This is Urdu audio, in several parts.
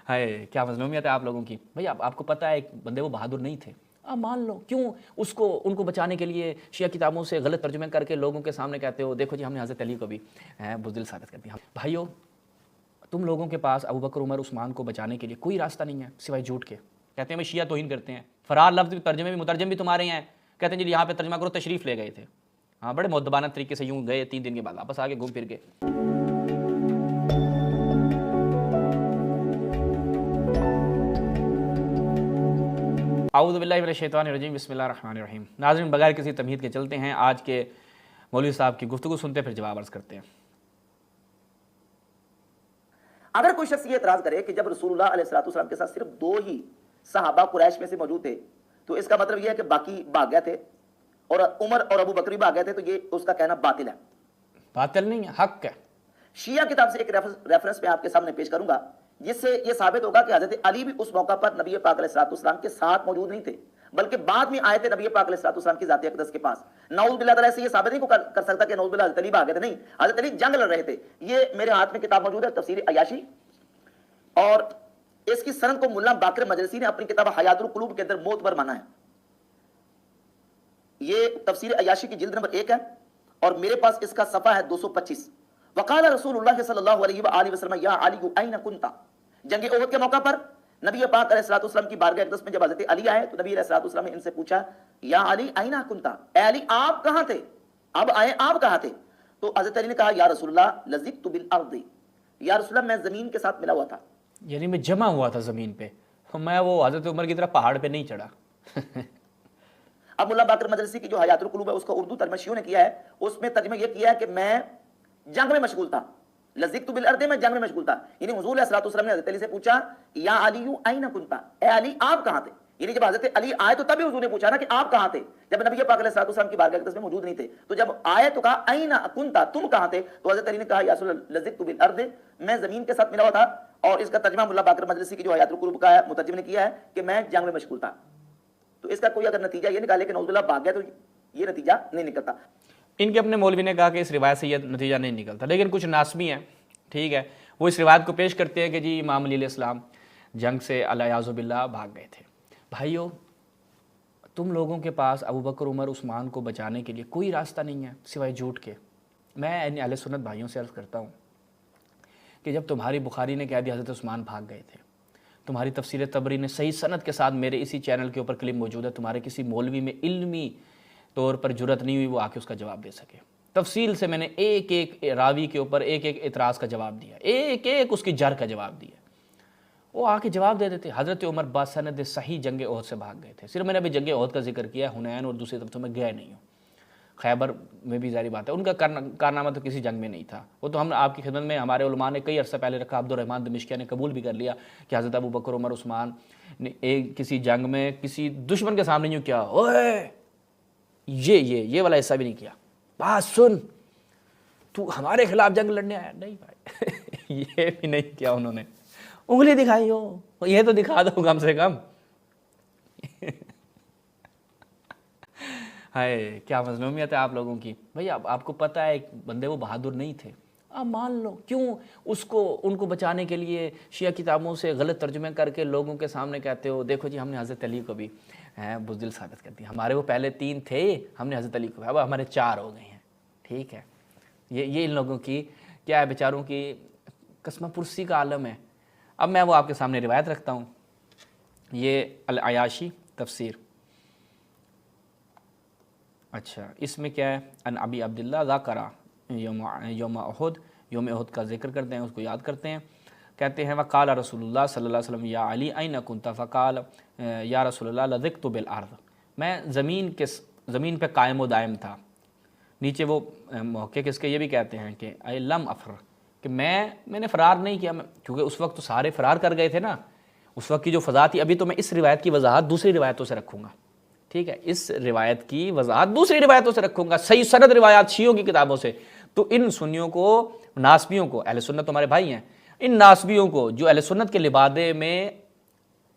ہے کیا مظلومیت ہے آپ لوگوں کی. بھائی آپ کو پتہ ہے ایک بندے وہ بہادر نہیں تھے, آپ مان لو, کیوں ان کو بچانے کے لیے شیعہ کتابوں سے غلط ترجمے کر کے لوگوں کے سامنے کہتے ہو دیکھو جی ہم نے حضرت علی کو بھی بزدل ثابت کر دیا. بھائیو, تم لوگوں کے پاس ابو بکر عمر عثمان کو بچانے کے لیے کوئی راستہ نہیں ہے سوائے جھوٹ کے. کہتے ہیں میں شیعہ توہین کرتے ہیں, فرار لفظ بھی ترجمے بھی مترجم بھی تمہارے ہیں, کہتے ہیں جی یہاں پہ ترجمہ کرو تشریف لے گئے تھے. ہاں بڑے مؤدبانہ طریقے سے یوں گئے, 3 دن کے بعد واپس آ کے گھوم پھر کے. اعوذ باللہ من الشیطان الرجیم, بسم اللہ الرحمن الرحیم. ناظرین, بغیر کسی تمہید کے چلتے ہیں آج کے مولوی صاحب کی گفتگو سنتے ہیں, پھر جواب عرض کرتے ہیں. اگر کوئی شخص یہ اعتراض کرے کہ جب رسول اللہ علیہ السلام کے ساتھ صرف 2 ہی صحابہ قریش میں سے موجود تھے تو اس کا مطلب یہ ہے کہ باقی بھاگ گئے تھے اور عمر اور ابو بکر بھی بھاگ گئے تھے, تو یہ اس کا کہنا باطل ہے. باطل نہیں ہے, حق ہے. شیعہ کتاب سے ایک ریفرنس میں آپ کے سامنے پیش کروں گا جس سے یہ ثابت ہوگا کہ حضرت علی بھی اس موقع پر نبی پاک علیہ السلام کے ساتھ موجود نہیں تھے, بلکہ بعد میں آئے تھے نبی پاک علیہ السلام کی ذات اقدس کے پاس. نعوذ باللہ تعالیٰ سے یہ ثابت نہیں کر سکتا کہ نعوذ باللہ حضرت علی بھاگ گئے تھے, نہیں, حضرت علی جنگ لڑ رہے تھے. یہ میرے ہاتھ میں کتاب موجود ہے, تفسیر عیاشی, اور اس کی سند کو ملا باقر مجلسی نے اپنی کتاب حیات القلوب کے اندر معتبر مانا ہے. یہ تفسیر عیاشی کی جلد نمبر 1 ہے اور میرے پاس اس کا صفحہ ہے 225. وقال رسول اللہ صلی اللہ علیہ وآلہ وسلم یا علی این کنتا. جنگ احد کے موقع پر نبی پاک علیہ السلام کی بارگاہ اقدس میں جب حضرت علی آئے تو نبی علیہ السلام نے ان سے پوچھا یا علی این کنتا, اے علی آپ کہاں تھے, اب آئے آپ کہاں تھے؟ تو حضرت علی نے کہا یا رسول اللہ لزقت بالارض, یا رسول اللہ میں زمین کے ساتھ ملا ہوا تھا, یعنی میں جمع ہوا تھا زمین پہ, میں وہ حضرت عمر کی طرح پہاڑ پہ نہیں چڑھا. اب ملا باقر مجلسی کی جو حیات القلوب ہے اس کو اردو ترجمہ شیعوں نے کیا ہے, اس میں ترجمہ یہ کیا ہے کہ میں جنگ میں مشغول تھا, لزقت بالارض, میں جنگ میں مشغول تھا. یعنی حضور علیہ السلام نے حضرت علی سے پوچھا یا علی این کنتا, اے علی آپ کہاں تھے. یعنی جب حضرت علی آئے تو تبھی حضور نے پوچھا نا کہ آپ کہاں تھے, جب نبی پاک علیہ السلام کی بارگاہ اقدس میں موجود نہیں تھے. تو جب آئے تو کہا این کنتا, تم کہاں تھے؟ تو حضرت علی نے کہا یا رسول اللہ لزقت بالارض, میں زمین کے ساتھ ملا ہوا تھا. اور اس کا ترجمہ ملا باقر مجلسی کی جو حیات القلوب کا ہے مترجم نے کیا ہے کہ میں جنگ میں مشغول تھا. تو اس کا کوئی اگر نتیجہ یہ نکالے کہ نعوذ باللہ بھاگ گیا تو یہ نتیجہ نہیں نکلتا. ان کے اپنے مولوی نے کہا کہ اس روایت سے یہ نتیجہ نہیں نکلتا, لیکن کچھ ناسبی ہیں, ٹھیک ہے, وہ اس روایت کو پیش کرتے ہیں کہ جی امام علی علیہ السلام جنگ سے الیاذ باللہ بھاگ گئے تھے. بھائیو, تم لوگوں کے پاس ابو بکر عمر عثمان کو بچانے کے لیے کوئی راستہ نہیں ہے سوائے جھوٹ کے. میں اہل سنت بھائیوں سے عرض کرتا ہوں کہ جب تمہاری بخاری نے کہہ دیا حضرت عثمان بھاگ گئے تھے, تمہاری تفسیر طبری نے صحیح سند کے ساتھ میرے اسی چینل کے اوپر کلپ موجود ہے, تمہارے کسی مولوی میں علمی طور پر جرت نہیں ہوئی وہ آ کے اس کا جواب دے سکے. تفصیل سے میں نے ایک ایک راوی کے اوپر ایک ایک اعتراض کا جواب دیا, ایک ایک اس کی جر کا جواب دیا. وہ آ کے جواب دے دیتے حضرت عمر باسند صحیح جنگ احد سے بھاگ گئے تھے. صرف میں نے ابھی جنگ احد کا ذکر کیا, حنین اور دوسری طرف تو میں گیا نہیں ہوں. خیبر میں بھی ظاہری بات ہے ان کا کارنامہ تو کسی جنگ میں نہیں تھا, وہ تو ہم نے آپ کی خدمت میں ہمارے علماء نے کئی عرصہ پہلے رکھا. عبد الرحمن دمشقیہ نے قبول بھی کر لیا کہ حضرت ابو بکر عمر عثمان نے ایک کسی جنگ میں کسی دشمن کے سامنے یوں کیا, اوے یہ والا حصہ بھی نہیں کیا, بات سن تو ہمارے خلاف جنگ لڑنے آیا, نہیں بھائی یہ بھی نہیں کیا انہوں نے. انگلی دکھائی ہو, یہ تو دکھا دو کم سے کم. ہے کیا مظلومیت ہے آپ لوگوں کی. بھائی آپ کو پتہ ہے ایک بندے وہ بہادر نہیں تھے, آپ مان لو, کیوں ان کو بچانے کے لیے شیعہ کتابوں سے غلط ترجمے کر کے لوگوں کے سامنے کہتے ہو دیکھو جی ہم نے حضرت علی کو بھی بزدل ثابت کر دیا. ہمارے وہ پہلے 3 تھے, ہم نے حضرت علی کو, اب ہمارے 4 ہو گئے ہیں. ٹھیک ہے, یہ ان لوگوں کی کیا ہے, بیچاروں کی قسمہ پرسی کا عالم ہے. اب میں وہ آپ کے سامنے روایت رکھتا ہوں, یہ العیاشی تفسیر. اچھا, اس میں کیا ہے, ان ابی عبداللہ ذاکرہ یوم احد کا ذکر کرتے ہیں, اس کو یاد کرتے ہیں. کہتے ہیں وقال رسول اللہ صلی اللہ علیہ وسلم یا علی این کنت, فقال یا رسول اللہ لذقت بالارض, میں زمین پہ قائم و دائم تھا. نیچے وہ محقق اس کے یہ بھی کہتے ہیں کہ اے لم افر, کہ میں نے فرار نہیں کیا, کیونکہ اس وقت تو سارے فرار کر گئے تھے نا, اس وقت کی جو فضا تھی. ابھی تو میں اس روایت کی وضاحت دوسری روایتوں سے رکھوں گا, ٹھیک ہے, اس روایت کی وضاحت دوسری روایتوں سے رکھوں گا, صحیح سند روایات شیعوں کی کتابوں سے. تو ان سنیوں کو, ناسبیوں کو, اہل سنت تمہارے بھائی ہیں, ان ناسبیوں کو جو اہل سنت کے لبادے میں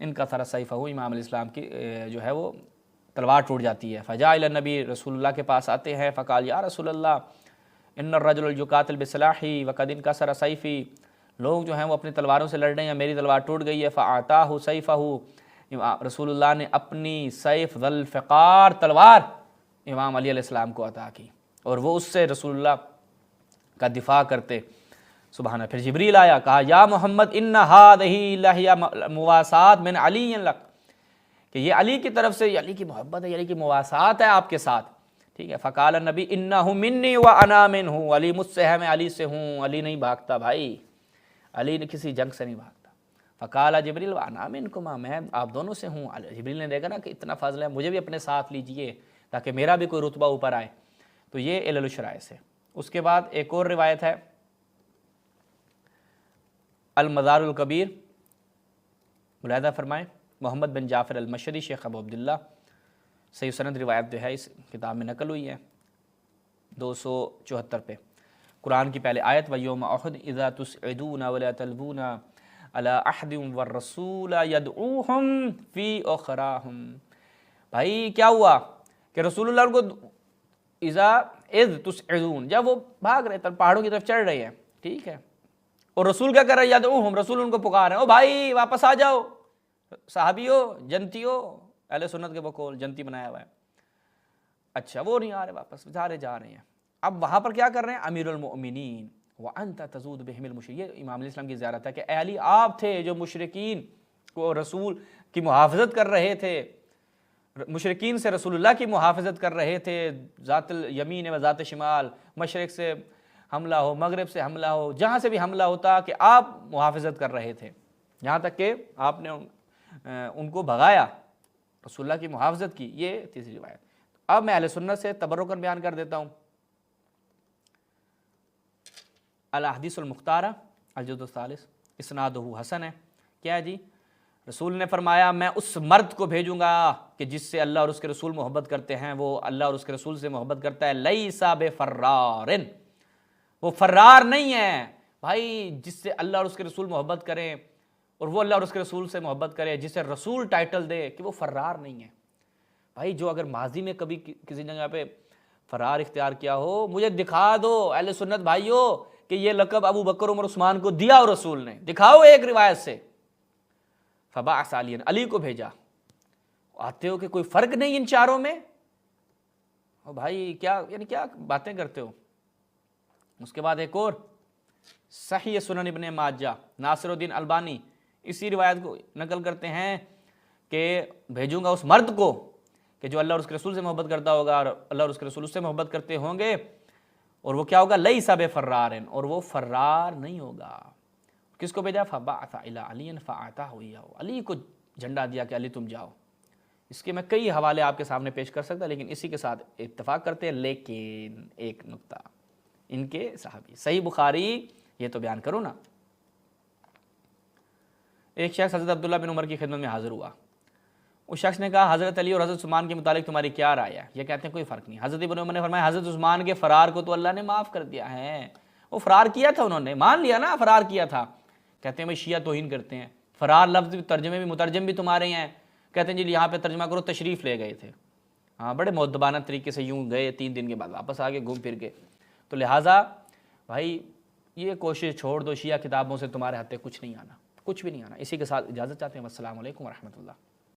ان کا سارا صحیفہ ہو، امام علیہ السلام کی جو ہے وہ تلوار ٹوٹ جاتی ہے۔ فجاء الی النبی، رسول اللہ کے پاس آتے ہیں، فقال یا رسول اللہ ان الرجل یقاتل بسلاحی وقد انکسر سیفی، لوگ جو ہیں وہ اپنی تلواروں سے لڑ رہے ہیں، میری تلوار ٹوٹ گئی ہے۔ فاعطاہ سیفہ، رسول اللہ نے اپنی سیف ذل فقار تلوار امام علی علیہ السلام کو عطا کی، اور وہ اس سے رسول اللہ کا دفاع کرتے۔ سبحانہ۔ پھر جبریل آیا، کہا یا محمد ان ہذہ لہی مواسات من علی لک، کہ یہ علی کی طرف سے، یہ علی کی محبت ہے، یہ علی کی مواسات ہے آپ کے ساتھ، ٹھیک ہے۔ فقال النبی انہ منی وانا منہ، علی مجھ سے ہے میں علی سے ہوں، علی نہیں بھاگتا بھائی، علی نے کسی جنگ سے نہیں بھاگتا۔ فقال جبریل وانا منکما، میں آپ دونوں سے ہوں۔ جبریل نے دیکھا نا کہ اتنا فضل ہے، مجھے بھی اپنے ساتھ لیجئے تاکہ میرا بھی کوئی رتبہ اوپر آئے۔ تو یہ علل الشرائع سے۔ اس کے بعد ایک اور روایت ہے المزار الکبیر، ملاحظہ فرمائیں، محمد بن جعفر المشری، شیخ ابو عبداللہ، صحیح سند روایت جو ہے اس کتاب میں نقل ہوئی ہے 274 پہ۔ قرآن کی پہلے آیت وَيَوْمَ أُحُدٍ إِذَا تُسْعِدُونَ وَلَا تَلْوُونَ عَلَىٰ أَحَدٍ وَالرَّسُولَ يَدْعُوهُمْ فِي أُخْرَاهُمْ۔ بھائی کیا ہوا کہ رسول اللہ کو اذ تسعدون، جب وہ بھاگ رہے تھے، پہاڑوں کی طرف چڑھ رہے ہیں، ٹھیک ہے، اور رسول کیا کر رہے ہیں، یدعوہم، رسول ان کو پکار رہے ہیں، او بھائی واپس آ جاؤ، صحابیو، جنتیو، اہل سنت کے بقول جنتی بنایا ہوا ہے۔ اچھا وہ نہیں آ رہے واپس، سارے جا رہے ہیں۔ اب وہاں پر کیا کر رہے ہیں، امیر المؤمنین وانت تزود بہم المشرکین، یہ امام علیہ السلام کی زیارت ہے کہ اے علی آپ تھے جو مشرکین کو رسول کی محافظت کر رہے تھے، مشرکین سے رسول اللہ کی محافظت کر رہے تھے، ذات الیمین و ذات شمال، مشرق سے حملہ ہو، مغرب سے حملہ ہو، جہاں سے بھی حملہ ہوتا کہ آپ محافظت کر رہے تھے، یہاں تک کہ آپ نے ان کو بھگایا، رسول اللہ کی محافظت کی۔ یہ تیسری روایت۔ اب میں اہل سنت سے تبرکاً بیان کر دیتا ہوں۔ الاحادیث المختارہ الجزء الثالث، اسنادہ حسن ہے۔ کیا جی؟ رسول نے فرمایا میں اس مرد کو بھیجوں گا کہ جس سے اللہ اور اس کے رسول محبت کرتے ہیں، وہ اللہ اور اس کے رسول سے محبت کرتا ہے، لیسا بفرار، وہ فرار نہیں ہے بھائی، جس سے اللہ اور اس کے رسول محبت کریں اور وہ اللہ اور اس کے رسول سے محبت کرے، جسے رسول ٹائٹل دے کہ وہ فرار نہیں ہے بھائی۔ جو اگر ماضی میں کبھی کسی جگہ پہ فرار اختیار کیا ہو، مجھے دکھا دو اہل سنت بھائیو کہ یہ لقب ابو بکر عمر عثمان کو دیا اور رسول نے، دکھاؤ ایک روایت سے۔ فبعث علیًا، علی کو بھیجا۔ آتے ہو کہ کوئی فرق نہیں ان چاروں میں، بھائی کیا یعنی کیا باتیں کرتے ہو۔ اس کے بعد ایک اور صحیح سنن ابن ماجہ، ناصر الدین البانی اسی روایت کو نقل کرتے ہیں کہ بھیجوں گا اس مرد کو کہ جو اللہ اور اس کے رسول سے محبت کرتا ہوگا اور اللہ اور اس کے رسول اس سے محبت کرتے ہوں گے، اور وہ کیا ہوگا، لیسا بفرار، اور وہ فرار نہیں ہوگا۔ کس کو بھیجا؟ فبعث الی علی فاعطاہ ایاہ، علی کو جھنڈا دیا کہ علی تم جاؤ۔ اس کے میں کئی حوالے آپ کے سامنے پیش کر سکتا، لیکن اسی کے ساتھ اتفاق کرتے ہیں۔ لیکن ایک نقطہ، ان کے صحابی، صحیح بخاری یہ تو بیان کرو نا۔ ایک شخص حضرت عبداللہ بن عمر کی خدمت میں حاضر ہوا، اس شخص نے کہا حضرت علی اور حضرت عثمان کے متعلق تمہاری کیا رائے ہے؟ یہ کہتے ہیں کوئی فرق نہیں۔ حضرت ابن عمر نے فرمایا حضرت عثمان کے فرار کو تو اللہ نے معاف کر دیا ہے، وہ فرار کیا تھا، انہوں نے مان لیا نا فرار کیا تھا۔ کہتے ہیں بھائی شیعہ توہین کرتے ہیں، فرار لفظ ترجمے بھی مترجم بھی تمہارے ہیں، کہتے ہیں جی یہاں پہ ترجمہ کرو تشریف لے گئے تھے، ہاں بڑے مؤدبانہ طریقے سے یوں گئے، 3 دن کے بعد واپس آ گئے گھوم پھر کے۔ تو لہٰذا بھائی یہ کوشش چھوڑ دو، شیعہ کتابوں سے تمہارے ہاتھ کچھ نہیں آنا، کچھ بھی نہیں آنا۔ اسی کے ساتھ اجازت چاہتے ہیں، السلام علیکم ورحمۃ اللہ۔